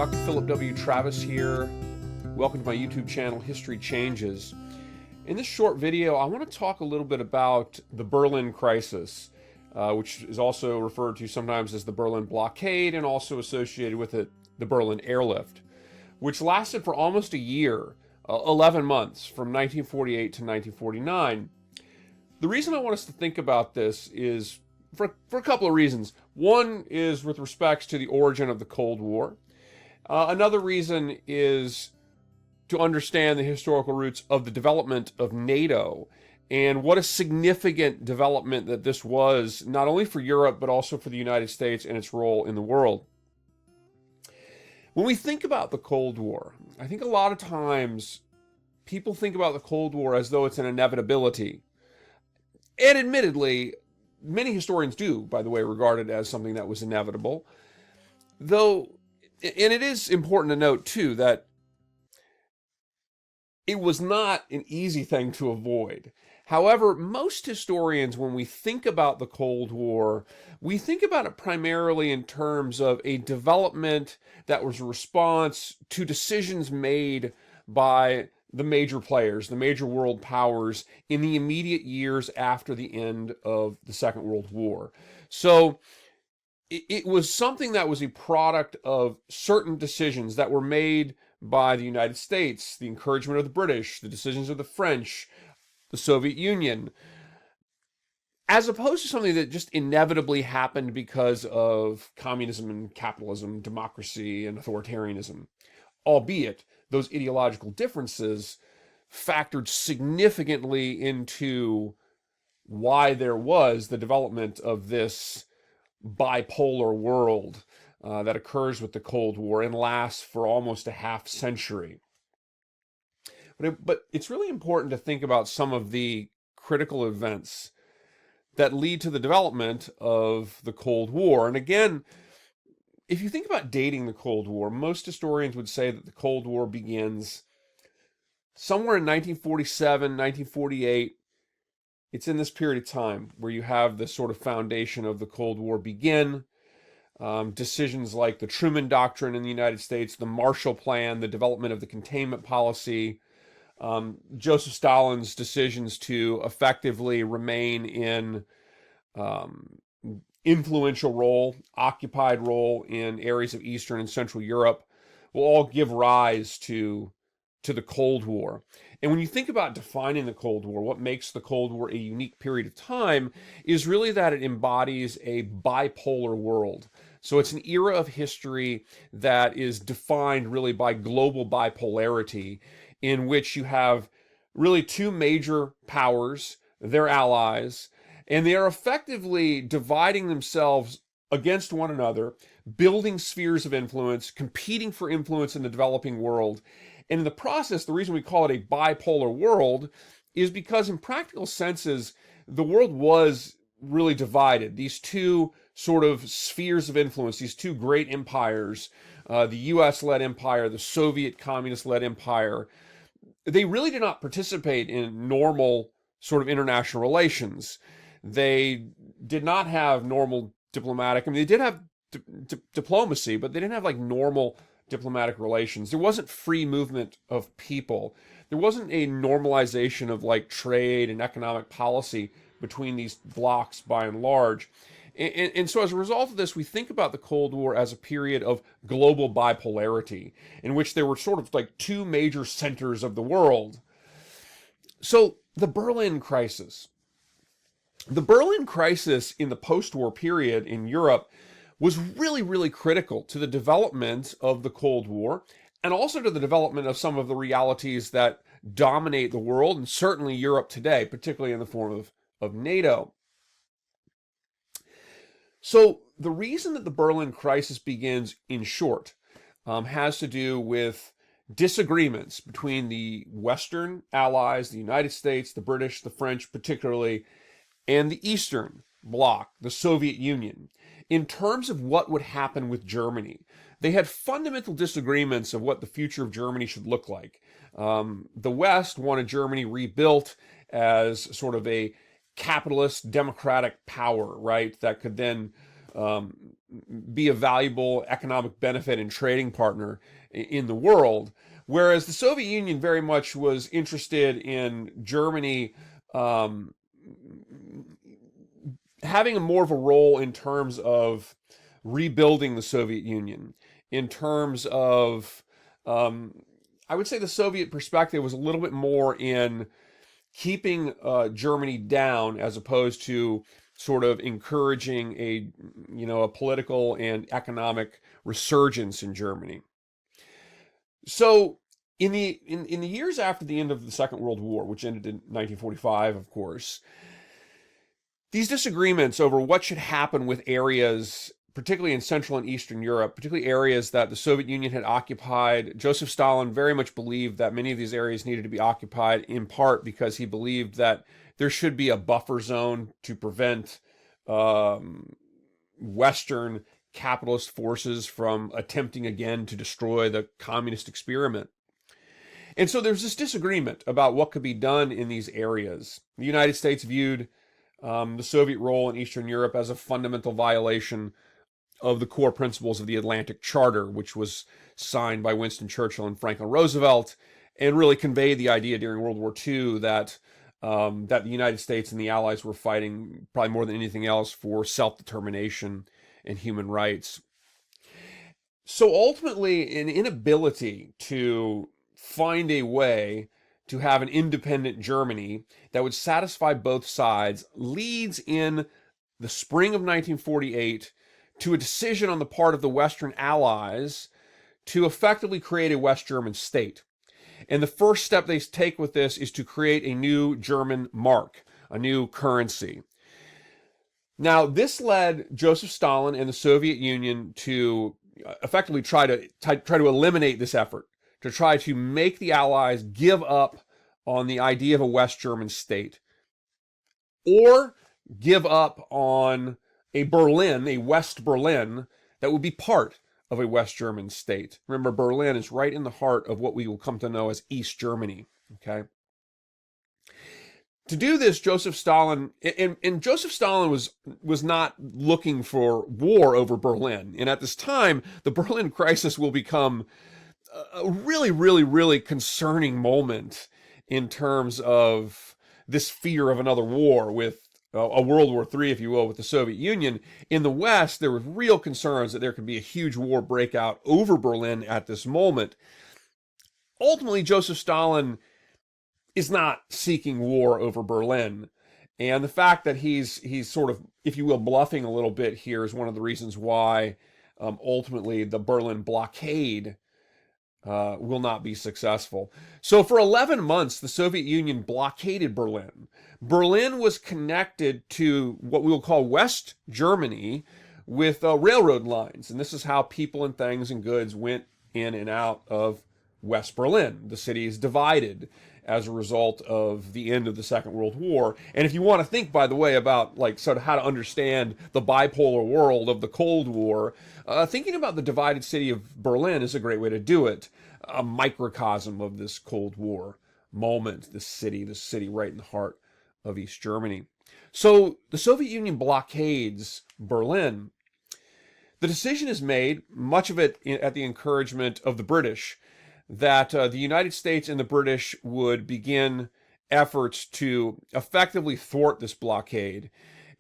Dr. Philip W. Travis here. Welcome to my YouTube channel, History Changes. In this short video, I want to talk a little bit about the Berlin Crisis, which is also referred to sometimes as the Berlin Blockade and also associated with it, the Berlin Airlift, which lasted for almost a year, 11 months, from 1948 to 1949. The reason I want us to think about this is for a couple of reasons. One is with respects to the origin of the Cold War. Another reason is to understand the historical roots of the development of NATO and what a significant development that this was, not only for Europe, but also for the United States and its role in the world. When we think about the Cold War, I think a lot of times people think about the Cold War as though it's an inevitability. And admittedly, many historians do, by the way, regard it as something that was inevitable. Though, and it is important to note, too, that it was not an easy thing to avoid. However, most historians, when we think about the Cold War, we think about it primarily in terms of a development that was a response to decisions made by the major players, the major world powers, in the immediate years after the end of the Second World War. So it was something that was a product of certain decisions that were made by the United States, the encouragement of the British, the decisions of the French, the Soviet Union, as opposed to something that just inevitably happened because of communism and capitalism, democracy and authoritarianism. Albeit, those ideological differences factored significantly into why there was the development of this bipolar world that occurs with the Cold War and lasts for almost a half century. But it's really important to think about some of the critical events that lead to the development of the Cold War. And again, if you think about dating the Cold War, most historians would say that the Cold War begins somewhere in 1947, 1948. It's in this period of time where you have the sort of foundation of the Cold War begin. Decisions like the Truman Doctrine in the United States, the Marshall Plan, the development of the containment policy, Joseph Stalin's decisions to effectively remain in influential role, occupied role in areas of Eastern and Central Europe will all give rise to the Cold War. And when you think about defining the Cold War, what makes the Cold War a unique period of time is really that it embodies a bipolar world. So it's an era of history that is defined really by global bipolarity, in which you have really two major powers, their allies, and they are effectively dividing themselves against one another, building spheres of influence, competing for influence in the developing world. And in the process, the reason we call it a bipolar world is because in practical senses, the world was really divided. These two sort of spheres of influence, these two great empires, the US-led empire, the Soviet communist-led empire, they really did not participate in normal sort of international relations. They did not have normal diplomatic, they did have diplomacy, but they didn't have like normal diplomatic relations. There wasn't free movement of people. There wasn't a normalization of like trade and economic policy between these blocs by and large. And so as a result of this, we think about the Cold War as a period of global bipolarity, in which there were sort of like two major centers of the world. So the Berlin Crisis. The Berlin Crisis in the post-war period in Europe was really, really critical to the development of the Cold War and also to the development of some of the realities that dominate the world and certainly Europe today, particularly in the form of NATO. So the reason that the Berlin Crisis begins, in short, has to do with disagreements between the Western allies, the United States, the British, the French particularly, and the Eastern Bloc, the Soviet Union, in terms of what would happen with Germany. They had fundamental disagreements of what the future of Germany should look like. The West wanted Germany rebuilt as sort of a capitalist democratic power, right, that could then be a valuable economic benefit and trading partner in the world. Whereas the Soviet Union very much was interested in Germany having more of a role in terms of rebuilding the Soviet Union, in terms of, I would say the Soviet perspective was a little bit more in keeping Germany down as opposed to sort of encouraging a political and economic resurgence in Germany. So in the years after the end of the Second World War, which ended in 1945, of course, these disagreements over what should happen with areas, particularly in Central and Eastern Europe, particularly areas that the Soviet Union had occupied. Joseph Stalin very much believed that many of these areas needed to be occupied, in part because he believed that there should be a buffer zone to prevent Western capitalist forces from attempting again to destroy the communist experiment. And so there's this disagreement about what could be done in these areas. The United States viewed the Soviet role in Eastern Europe as a fundamental violation of the core principles of the Atlantic Charter, which was signed by Winston Churchill and Franklin Roosevelt, and really conveyed the idea during World War II that the United States and the Allies were fighting, probably more than anything else, for self-determination and human rights. So ultimately, an inability to find a way to have an independent Germany that would satisfy both sides leads in the spring of 1948 to a decision on the part of the Western Allies to effectively create a West German state. And the first step they take with this is to create a new German mark, a new currency. Now, this led Joseph Stalin and the Soviet Union to effectively try to eliminate this effort, to try to make the Allies give up on the idea of a West German state, or give up on a Berlin, a West Berlin, that would be part of a West German state. Remember, Berlin is right in the heart of what we will come to know as East Germany, okay? To do this, Joseph Stalin, and Joseph Stalin was not looking for war over Berlin. And at this time, the Berlin crisis will become a really, really, really concerning moment in terms of this fear of another war with a World War III, if you will, with the Soviet Union. In the West, there were real concerns that there could be a huge war breakout over Berlin at this moment. Ultimately, Joseph Stalin is not seeking war over Berlin. And the fact that he's sort of, if you will, bluffing a little bit here is one of the reasons why ultimately the Berlin blockade will not be successful. So for 11 months, the Soviet Union blockaded Berlin. Berlin was connected to what we will call West Germany with railroad lines. And this is how people and things and goods went in and out of West Berlin. The city is divided as a result of the end of the Second World War. And if you want to think, by the way, about sort of how to understand the bipolar world of the Cold War, thinking about the divided city of Berlin is a great way to do it. A microcosm of this Cold War moment, this city right in the heart of East Germany. So the Soviet Union blockades Berlin. The decision is made, much of it at the encouragement of the British, that the United States and the British would begin efforts to effectively thwart this blockade.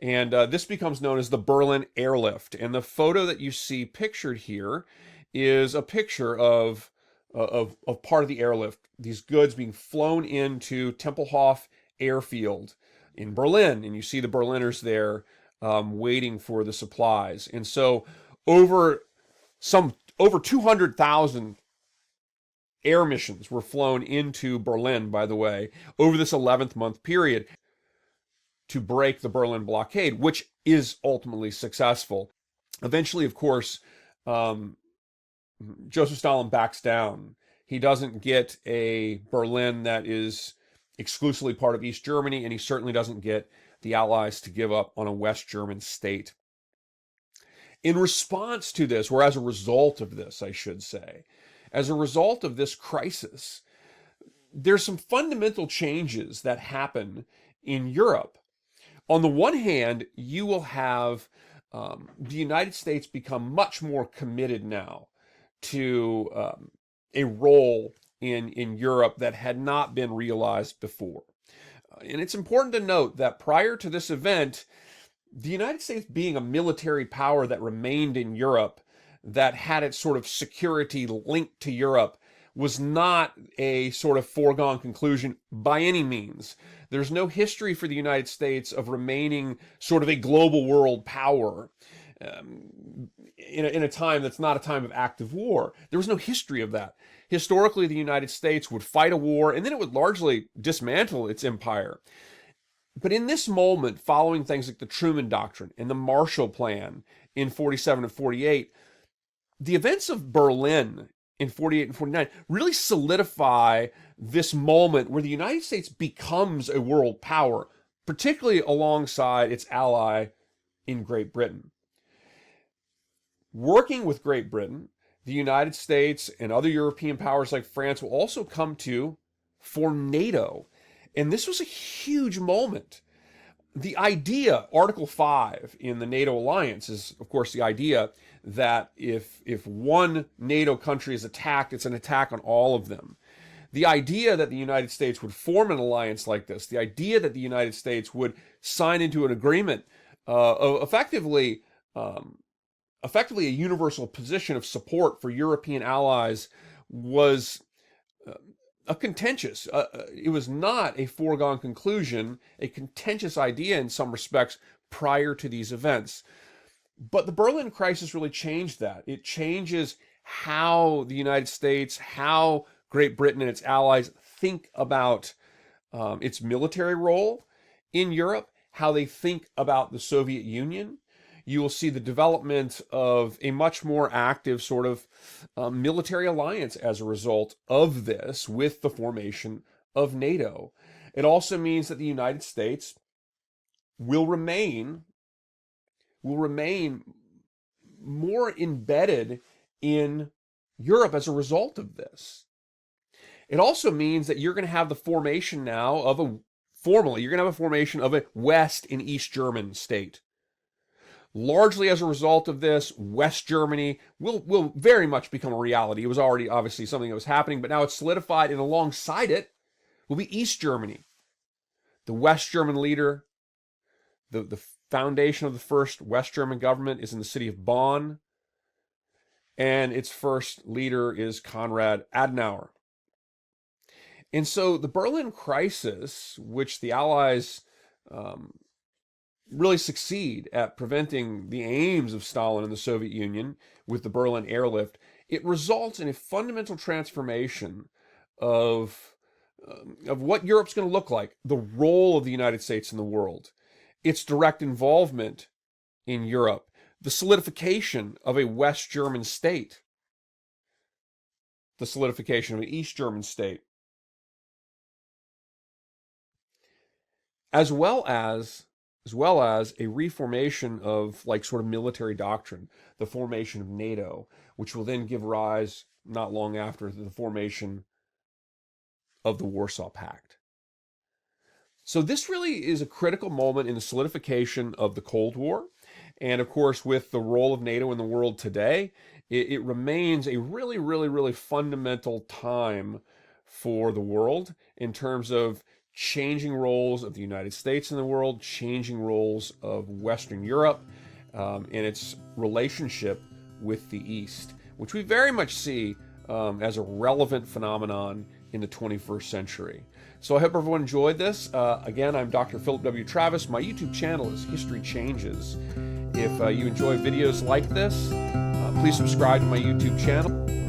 And this becomes known as the Berlin Airlift. And the photo that you see pictured here is a picture of part of the airlift, these goods being flown into Tempelhof Airfield in Berlin. And you see the Berliners there waiting for the supplies. And so over 200,000 air missions were flown into Berlin, by the way, over this 11th month period to break the Berlin blockade, which is ultimately successful. Eventually, of course, Joseph Stalin backs down. He doesn't get a Berlin that is exclusively part of East Germany, and he certainly doesn't get the Allies to give up on a West German state. In response to this, or as a result of this, I should say, as a result of this crisis, there's some fundamental changes that happen in Europe. On the one hand, you will have the United States become much more committed now to a role in Europe that had not been realized before. And it's important to note that prior to this event, the United States being a military power that remained in Europe, that had its sort of security linked to Europe, was not a sort of foregone conclusion by any means. There's no history for the United States of remaining sort of a global world power in a time that's not a time of active war. There was no history of that. Historically, the United States would fight a war, and then it would largely dismantle its empire. But in this moment, following things like the Truman Doctrine and the Marshall Plan in 47 and 48, the events of Berlin in 48 and 49 really solidify this moment where the United States becomes a world power, particularly alongside its ally in Great Britain. Working with Great Britain, the United States and other European powers like France will also come to form NATO. And this was a huge moment. The idea, Article 5 in the NATO alliance, is, of course, the idea that if one NATO country is attacked, it's an attack on all of them. The idea that the United States would form an alliance like this, the idea that the United States would sign into an agreement, effectively a universal position of support for European allies, was a contentious, it was not a foregone conclusion, a contentious idea in some respects prior to these events. But the Berlin crisis really changed that. It changes how the United States, how Great Britain and its allies think about its military role in Europe, how they think about the Soviet Union. You will see the development of a much more active sort of military alliance as a result of this, with the formation of NATO. It also means that the United States will remain more embedded in Europe as a result of this. It also means that you're going to have the formation now of a West and East German state. Largely as a result of this, West Germany will very much become a reality. It was already obviously something that was happening, but now it's solidified, and alongside it will be East Germany. The West German leader, the foundation of the first West German government is in the city of Bonn, and its first leader is Konrad Adenauer. And so the Berlin crisis, which the Allies really succeed at preventing the aims of Stalin and the Soviet Union with the Berlin airlift, it results in a fundamental transformation of what Europe's going to look like, the role of the United States in the world, its direct involvement in Europe, the solidification of a West German state, the solidification of an East German state, as well as a reformation of sort of military doctrine, the formation of NATO, which will then give rise not long after to the formation of the Warsaw Pact. So this really is a critical moment in the solidification of the Cold War. And of course, with the role of NATO in the world today, it remains a really, really, really fundamental time for the world in terms of changing roles of the United States in the world, changing roles of Western Europe, and its relationship with the East, which we very much see as a relevant phenomenon in the 21st century. So I hope everyone enjoyed this. Again, I'm Dr. Philip W. Travis. My YouTube channel is History Changes. If you enjoy videos like this, please subscribe to my YouTube channel.